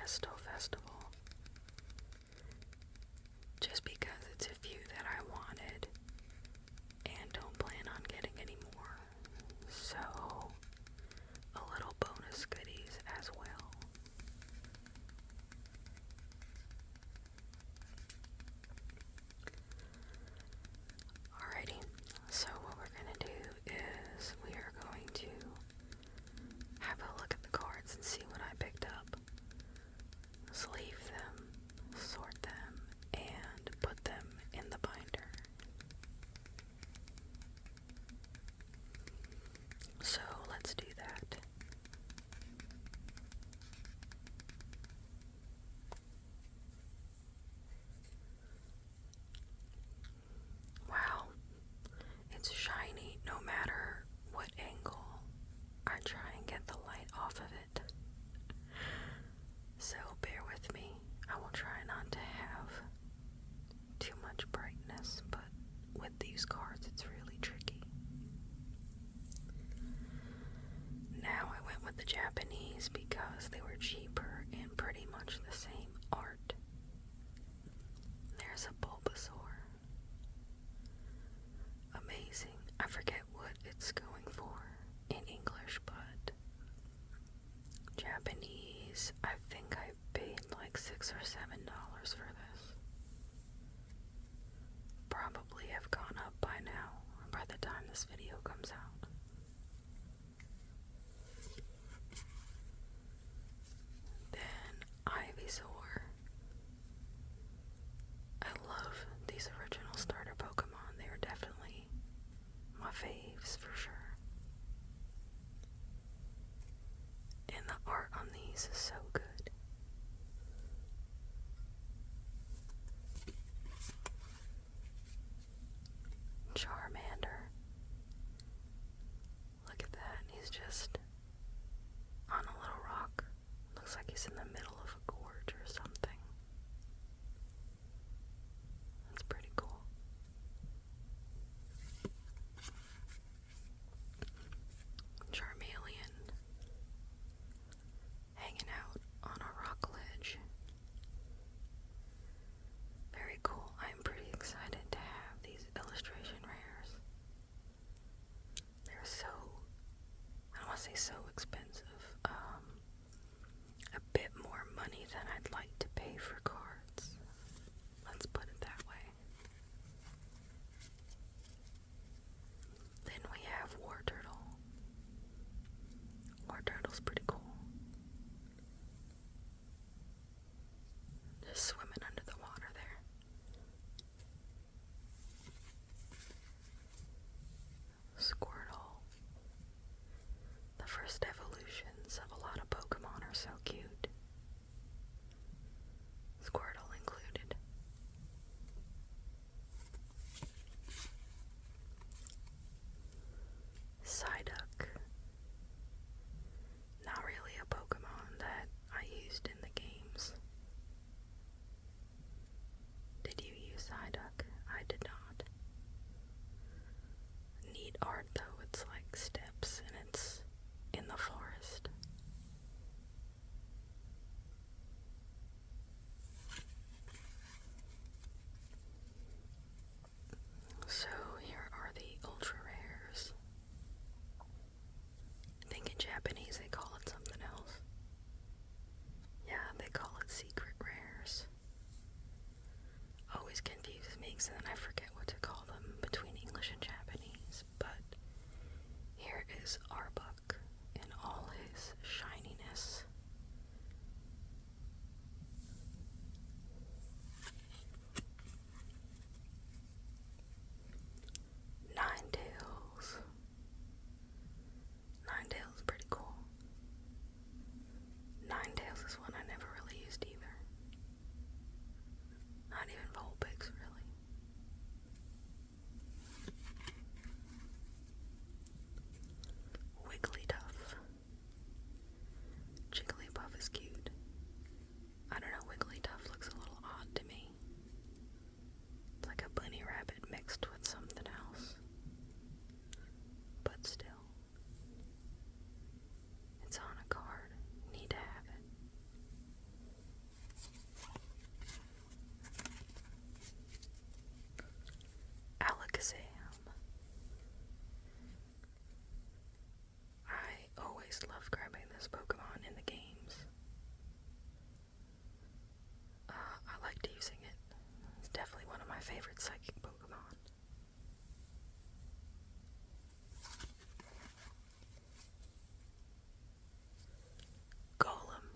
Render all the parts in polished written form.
Resto Festival. Just because it's a few that I wanted and don't plan on getting any more. So, a little bonus goodies as well. Alrighty, so what we're going to do is we are going to have a look at the cards and see what I picked up. Sleeve them, sort them, and put them in the binder. So let's do that. Wow, it's shiny no matter what angle I try and get the light off of it. So bear with me. I will try not to have too much brightness, but with these cards it's really tricky. Now I went with the Japanese because they were cheaper and pretty much the same art. There's a Bulbasaur. Amazing. I forget what it's going for in English, but Japanese, I think I paid like $6 or $7 for this. Probably have gone up by now, by the time this video comes out. Then Ivysaur. I love these original starter Pokemon. They are definitely my faves for sure. And the art on these is so good. Charmander. Look at that. He's just on a little rock. Looks like he's in the middle of a gorge or something. That's pretty cool. Charmeleon. Hanging out on a rock ledge. Very cool. I'm pretty excited to have these illustration rares. They're so, I don't want to say so expensive, a bit more money than I'd like to pay for cards. Let's put it that way. Then we have War Turtle. War Turtle's pretty cool. Just swimming under the water there. Squirtle. The first evolutions of a lot of Pokemon are so cute. Squirtle included. Psyduck. Not really a Pokemon that I used in the games. Did you use Psyduck? I did not. Neat art though, it's like steps and it's in the forest. So here are the ultra rares. I think in Japanese they call it something else. Yeah, they call it secret rares. Always confuses me because then I forget what to call them between English and Japanese. But here is Arbok in all his shininess. Ninetales. Ninetales is pretty cool. Ninetales is one I never really used either. Not even Vulpix, really. Alakazam. I always love grabbing this Pokemon in the games. I liked using it. It's definitely one of my favorite psychic Pokemon. Golem.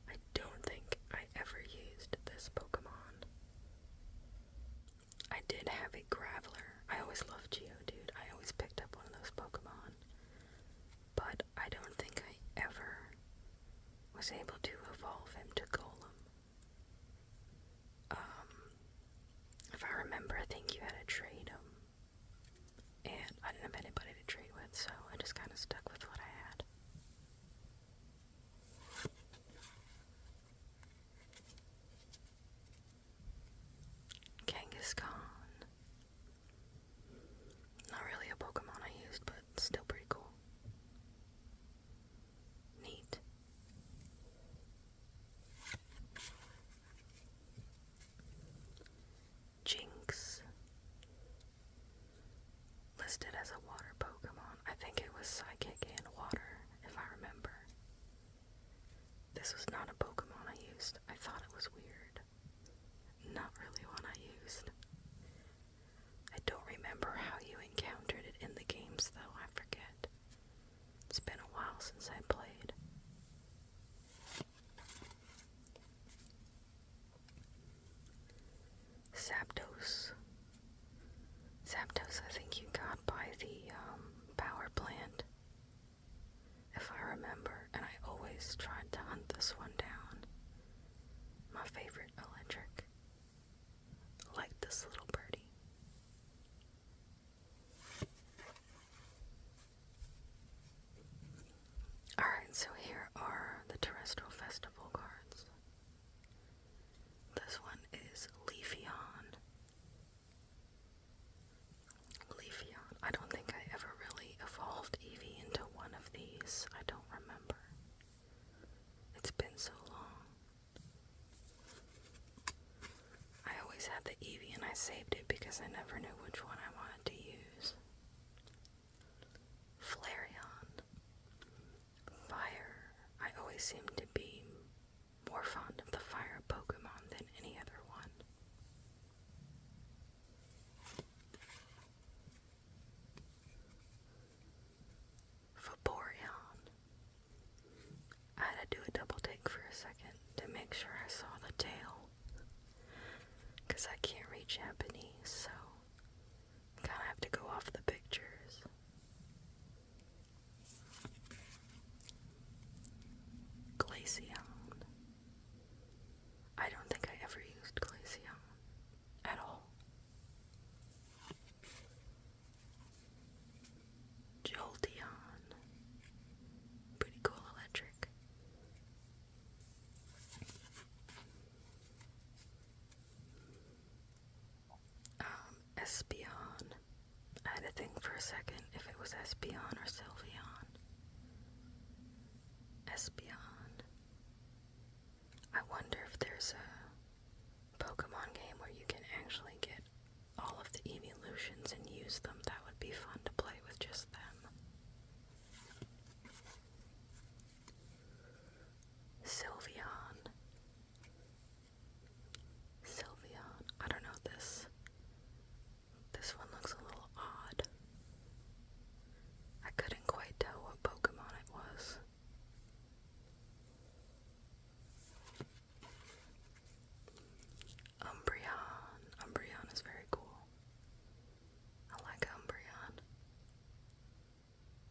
I don't think I ever used this Pokemon. I did have a Graveler. I always loved Geodude. I always picked up one of those Pokemon. But I don't think I ever was able to evolve him to Golem. If I remember, I think you had to trade him. And I didn't have anybody to trade with, so I just kind of stuck with what I had. Kangaskhan. Not really a Pokemon I used, but still pretty cool. Neat. Jinx. Listed as a water Pokemon. I think it was Psychic and Water, if I remember. This was not a Pokemon I used. I thought it was weird. Not really one I used. I don't remember how you encountered it in the games, though. I forget. It's been a while since I played. Zapdos. Zapdos, I think you got by the power plant, if I remember, and I always tried to hunt this one down. My favorite electric. Like this little birdie. Alright, so here are the Terrestrial Festival cards. This one is Leafeon. Leafeon. I don't think I ever really evolved Eevee into one of these. I don't remember. It's been so long. I always had the Eevee and I saved it because I never knew which one I wanted to use. Flareon. Fire. I always seem to be more fond of the fire Pokemon than any other one. Vaporeon. I had to do a double take for a second to make sure I saw the tail, because I can't read Japanese, so I kinda have to go off the pictures. Glaceon. I don't think I ever used Glaceon at all. Jolteon. Pretty cool electric. Espeon. I had to think for a second if it was Espeon or Sylveon. Espeon. I wonder if there's a Pokemon game where you can actually get all of the evolutions and use them. That would be fun to play with just them. Sylveon. Sylveon. I don't know this. This one looks a little odd. I couldn't quite tell what Pokemon it was. Umbreon. Umbreon is very cool. I like Umbreon.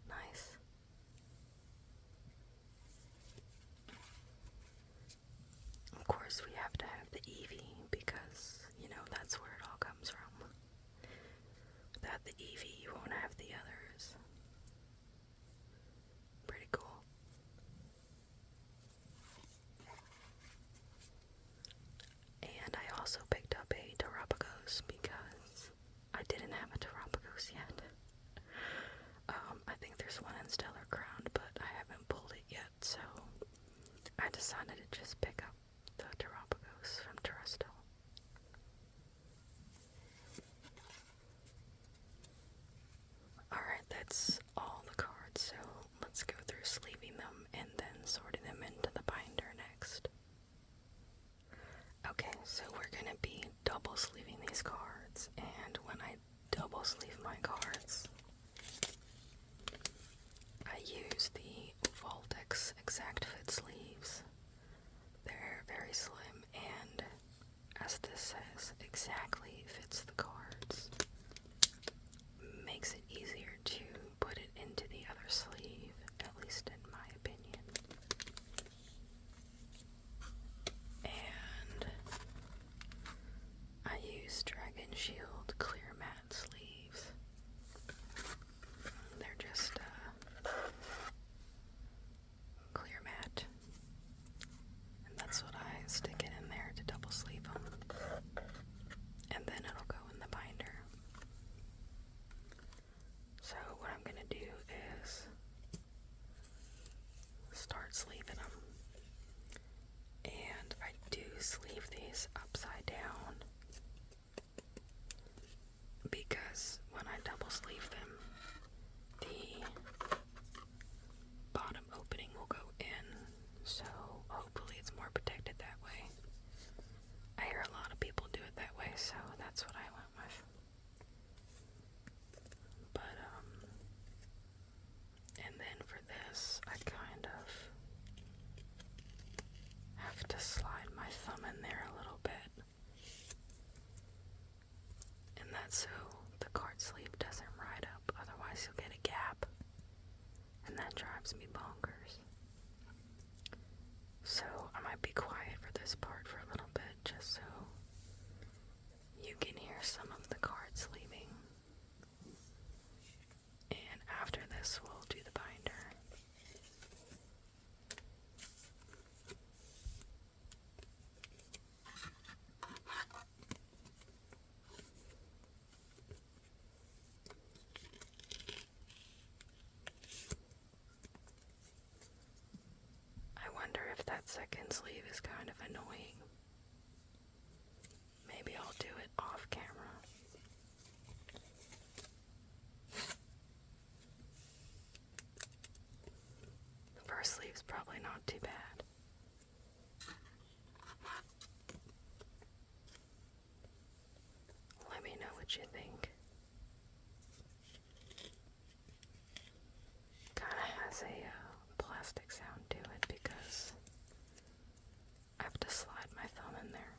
Nice. Of course, we have to have the Eevee because, you know, that's where it all comes from. Without the Eevee, you won't have the others. Pretty cool. And I also picked up a Terrapagos because I didn't have a Terrapagos yet. I think there's one in Stellar Crown, but I haven't pulled it yet, so I decided to just pick up the Terrapagos from Terrestrial. sleeving these cards, and when I double sleeve my cards, I use the Voltex Exact Fit sleeves. They're very slim, and as this says, exactly fits the cards. Makes it easier to put it into the other sleeve, at least in my opinion. And I use Dragon Shield clear matte sleeves. They're just clear matte, and that's what I stick it in there to double sleeve them, and then it'll go in the binder. So what I'm gonna do is start sleeving them, and I do sleeve these upside down because when I double sleeve them, the bottom opening will go in, so hopefully it's more protected that way. I hear a lot of people do it that way, so that's what I went with. But, and then for this, I kind of have to slide my thumb in there a little bit. And that's so the card sleeve doesn't ride up, otherwise you'll get a gap. And that drives me bonkers. So I might be quiet for this part for a little bit, just so you can hear some of the card sleeving. And after this, we'll do the binder. I wonder if that second sleeve is kind of annoying. Maybe I'll do it off camera. The first sleeve's probably not too bad. Let me know what you think. Kinda has a plastic sound to it because I have to slide my thumb in there.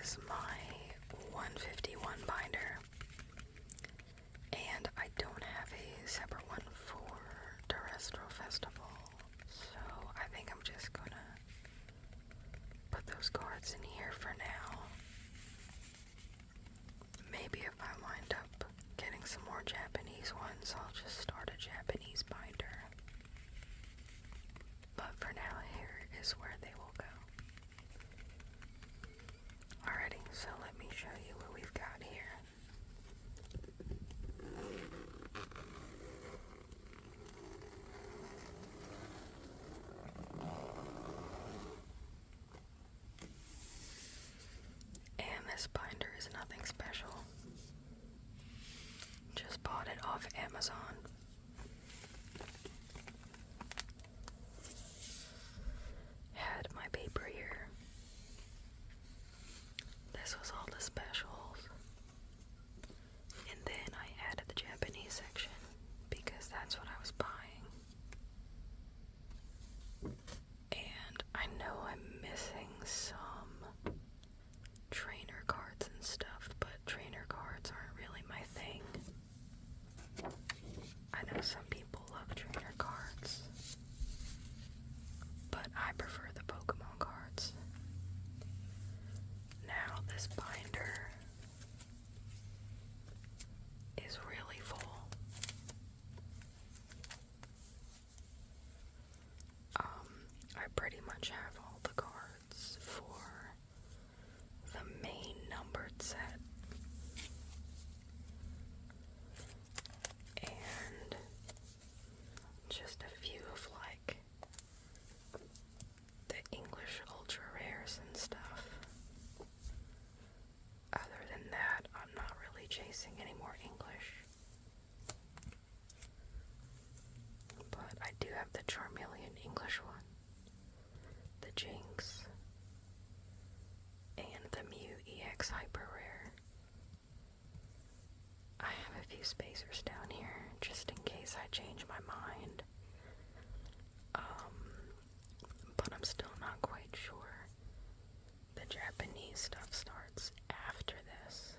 is my 151 binder, and I don't have a separate one for Terrestrial Festival, so I think I'm just gonna put those cards in here for now. Maybe if I wind up getting some more Japanese ones, I'll just start a Japanese binder. But for now, here is where they will go. Alrighty, so let me show you what we've got here. And this binder is nothing special. Just bought it off Amazon. Had my paper here. This was all the specials. And then I added the Japanese section because that's what I was buying. And I know I'm missing some trainer cards and stuff, but trainer cards aren't really my thing. I know some people love trainer cards, but I prefer the Pokemon cards. Now this binder is really full. I pretty much have all the cards for the main numbered set. And just a few of like the English ultra rares and stuff. Other than that, I'm not really chasing any more English. But I do have the Charmeleon English one, the Jinx, and the Mew EX Hyper Rare. I have a few spacers down here just in case I change my mind. But I'm still not quite sure. The Japanese stuff starts after this.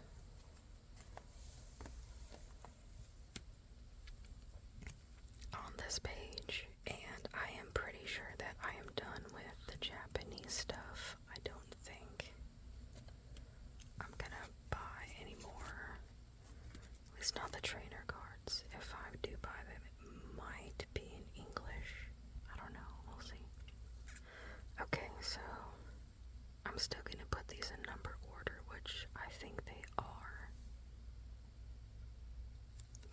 On this page, and I am pretty sure that I am done with the Japanese stuff. I don't think I'm gonna buy any more. At least not the trainer cards. If I do buy them, it might be in English. I don't know. We'll see. Okay, so I'm still going to put these in number order, which I think they are.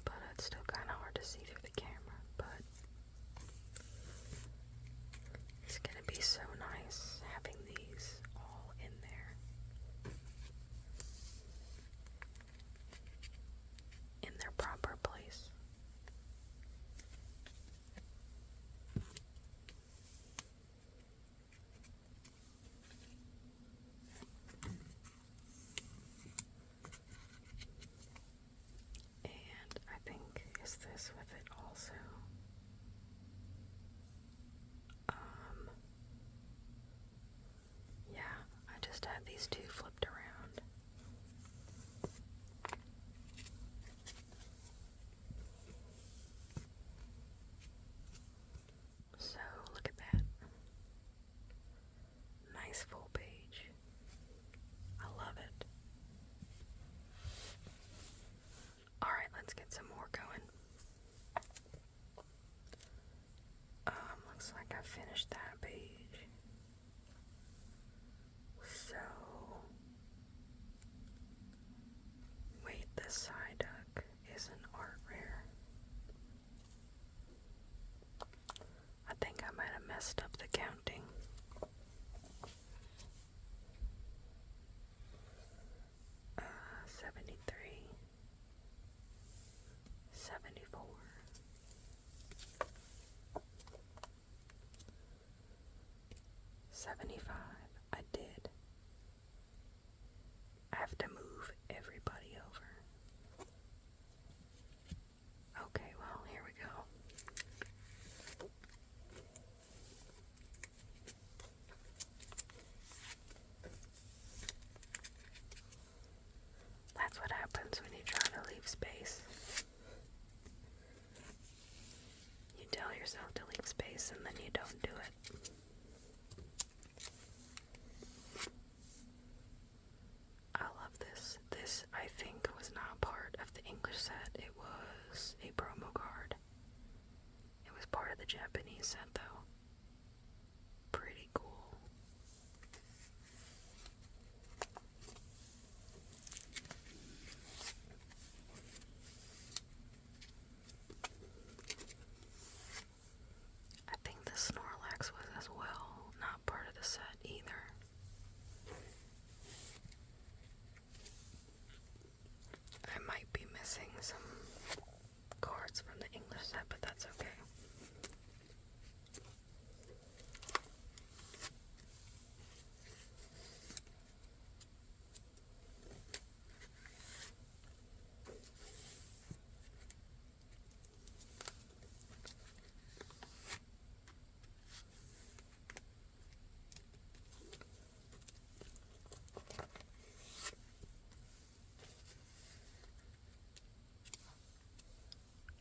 But it's still kind of hard to see through the camera. But it's going to be so nice having these all in there. In their proper place. And I think, is this with it also? Yeah, I just had these two flipped around. So, look at that. Nice full page. I love it. Alright, let's get some more going. Looks like I finished that page. So, wait, the Psyduck is an art rare. I think I might have messed up the counting. 73, 74, 75. I did. I have to move everybody over. Okay, well, here we go. these and then you don't do it. I love this. This, I think, was not part of the English set. It was a promo card. It was part of the Japanese set, though. Pretty cool. I think the Snorlax was as well, not part of the set either. I might be missing some cards from the English set, but that's okay.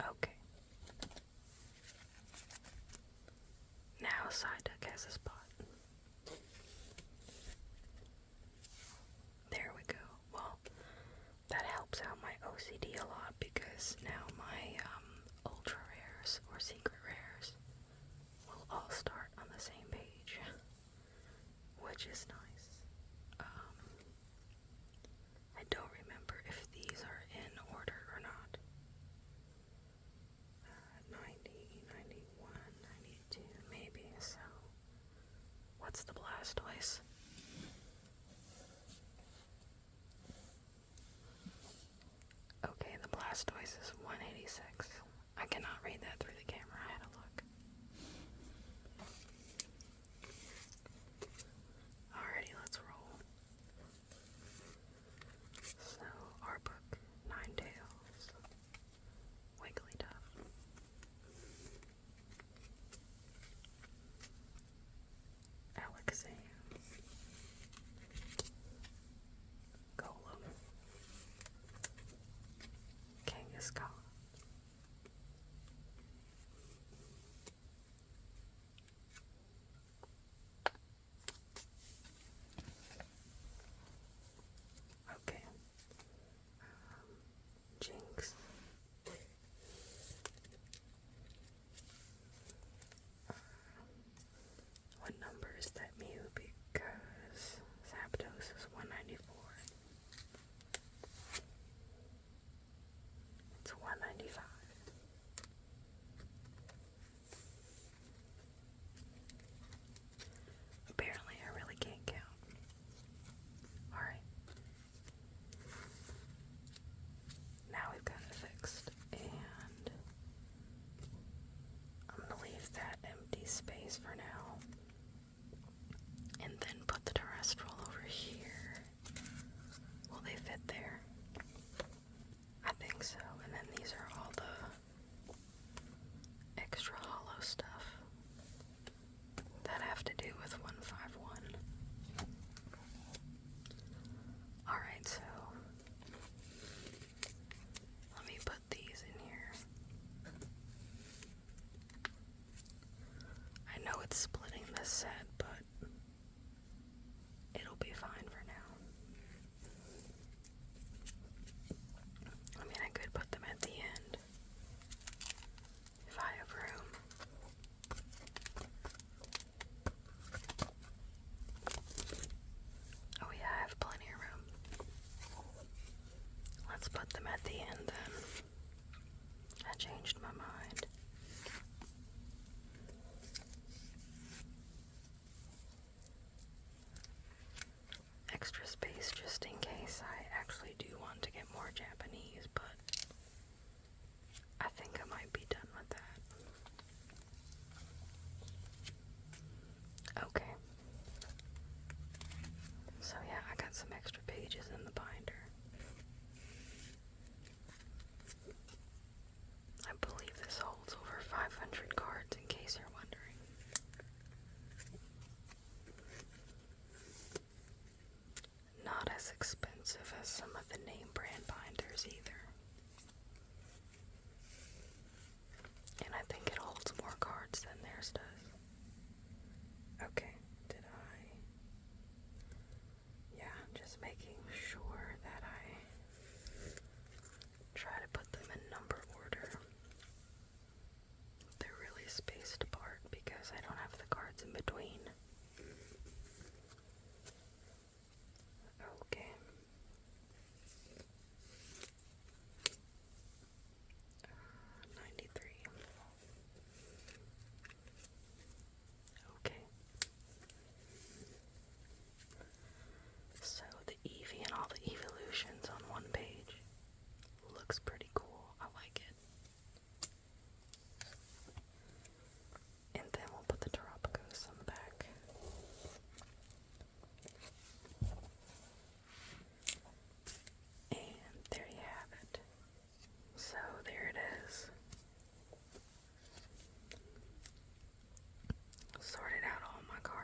Okay. Now Psyduck has a spot. There we go. Well, that helps out my OCD a lot because now my ultra rares or secret rares will all start on the same page, which is nice. I don't remember if these are in order or not. 90, 91, 92, maybe so.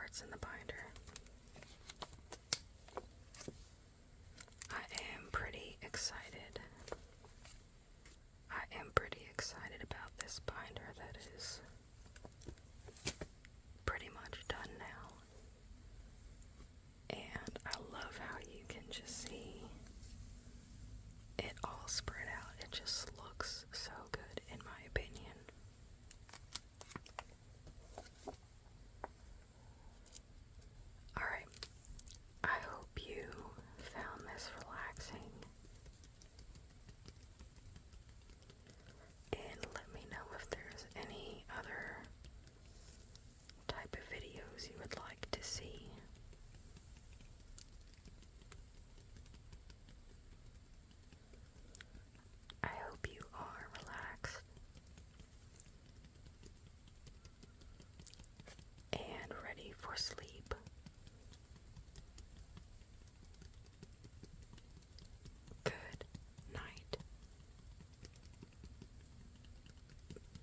cards in the binder. I am pretty excited. I am pretty excited about this binder that is pretty much done now. And I love how you can just see it all spread out. It just looks so good in my opinion. Alright, I hope you found this relaxing. And let me know if there's any other type of videos you would like to see. I hope you are relaxed and ready for sleep.